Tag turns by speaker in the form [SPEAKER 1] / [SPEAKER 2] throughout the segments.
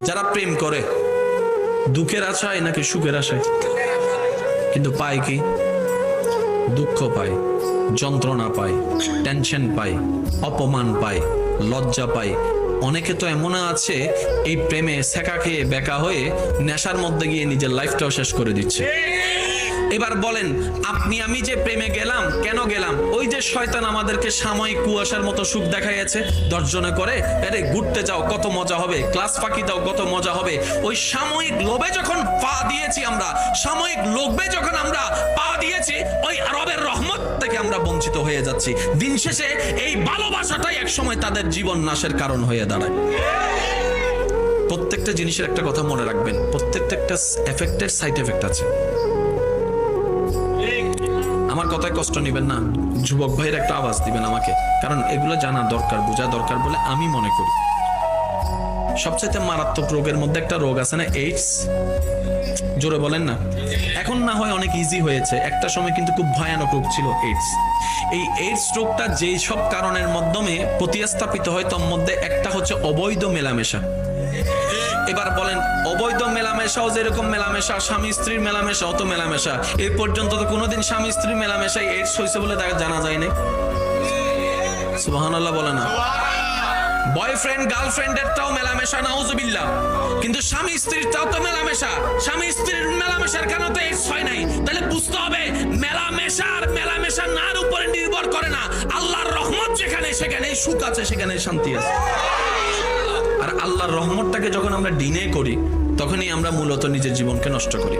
[SPEAKER 1] যারা প্রেম করে দুঃখের আশায় নাকি সুখের আশায়, কিন্তু পায় কি? দুঃখ পায়, যন্ত্রণা পায়, টেনশন পায়, অপমান পায়, লজ্জা পায়। অনেকে তো এমন আছে এই প্রেমে সেকা খেয়ে বেকা হয়ে নেশার মধ্যে গিয়ে নিজের লাইফটাও শেষ করে দিচ্ছে। এবার বলেন, আপনি আমি যে প্রেমে গেলাম, কেন গেলাম? ওই যে শয়তান আমাদেরকে সাময়িক কুয়াশার মতো সুখ দেখাইছে, দর্জনে করে আরে ঘুরতে যাও কত মজা হবে, ক্লাস ফাঁকি দাও কত মজা হবে। ওই সাময়িক লোভে যখন পা দিয়েছি আমরা, সাময়িক লোভে যখন আমরা পা দিয়েছি, ওই রবের রহমত থেকে আমরা বঞ্চিত হয়ে যাচ্ছি। দিন শেষে এই ভালোবাসাটাই একসময় তাদের জীবন নাশের কারণ হয়ে দাঁড়ায়। প্রত্যেকটা জিনিসের একটা কথা মনে রাখবেন, প্রত্যেকটা একটা এফেক্টের সাইড এফেক্ট আছে। আমার কথায় কষ্ট নেবেন না, যুবক ভাইয়ের একটা আওয়াজ দিবেন আমাকে, কারণ এগুলো জানা দরকার, বোঝা দরকার বলে আমি মনে করি। সবচেয়ে মারাত্মক রোগের মধ্যে একটা রোগ আছে না, এইডস। জোরে বলেন না। এখন না হয় অনেক ইজি হয়েছে, একটা সময় কিন্তু খুব ভয়ানক রোগ ছিল এইডস। এই এইডস রোগটা যেই সব কারণের মাধ্যমে প্রতিস্থাপিত হয়, তার মধ্যে একটা হচ্ছে অবৈধ মেলামেশা। এবার বলেন, অবৈধ মেলামেশাও যেরকম মেলামেশা, স্বামী স্ত্রীর মেলামেশা অত মেলামেশা। এই পর্যন্ত তো কোনোদিন স্বামী স্ত্রীর মেলামেশায় এইডস হয়েছে বলে তাকে জানা যায়নি। সুবহানাল্লাহ বলে না। বয়ফ্রেন্ড গার্লফ্রেন্ডেরটাও মেলামেশা, নাউজুবিল্লাহ, কিন্তু স্বামী স্ত্রীরটাও তো মেলামেশা। স্বামী স্ত্রীর মেলামেশার কারণে তো এইডস হয় নাই। তাহলে বুঝতে হবে মেলামেশা নার উপরে নির্ভর করে না। আল্লাহর রহমত যেখানে, সেখানেই সুখ আছে, সেখানে শান্তি আছে। আর আল্লাহর রহমতটাকে যখন আমরা ডিনে করি, তখনই আমরা মূলত নিজের জীবনকে নষ্ট করি।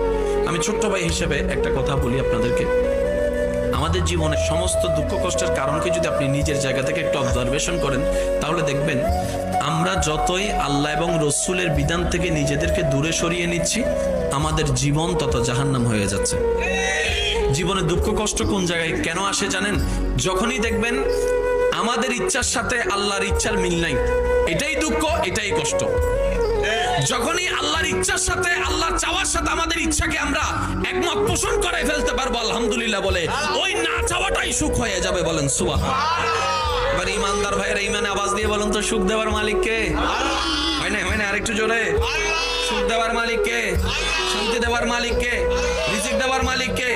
[SPEAKER 1] আমি ছোট্ট ভাই হিসেবে একটা কথা বলি আপনাদেরকে, আমাদের জীবনের সমস্ত দুঃখ কষ্টের কারণকে যদি আপনি নিজের জায়গা থেকে একটু অবজারভেশন করেন, তাহলে দেখবেন আমরা যতই আল্লাহ এবং রসুলের বিধান থেকে নিজেদেরকে দূরে সরিয়ে নিচ্ছি, আমাদের জীবন তত জাহান্নাম হয়ে যাচ্ছে। জীবনে দুঃখ কষ্ট কোন জায়গায় কেন আসে জানেন? যখনই দেখবেন আমাদের ইচ্ছার সাথে আল্লাহর ইচ্ছার মিল নাই, এটাই দুঃখ, এটাই কষ্ট। যখনই আল্লাহর ইচ্ছার সাথে, আল্লাহর চাওয়ার সাথে আমাদের ইচ্ছাকে আমরা একমত পোষণ করে ফেলতে পারবো আলহামদুলিল্লাহ বলে, ওই না চাওয়াটাই সুখ হয়ে যাবে। বলেন সুবহানাল্লাহ। এবার ইমানদার ভাইয়েরা ইমানে আওয়াজ দিয়ে বলেন তো, সুখ দেওয়ার মালিক কে? হয় না আরেকটু জোরে। সুখ দেওয়ার মালিক কে? শান্তি দেওয়ার মালিক কে? রিজিক দেওয়ার মালিক কে?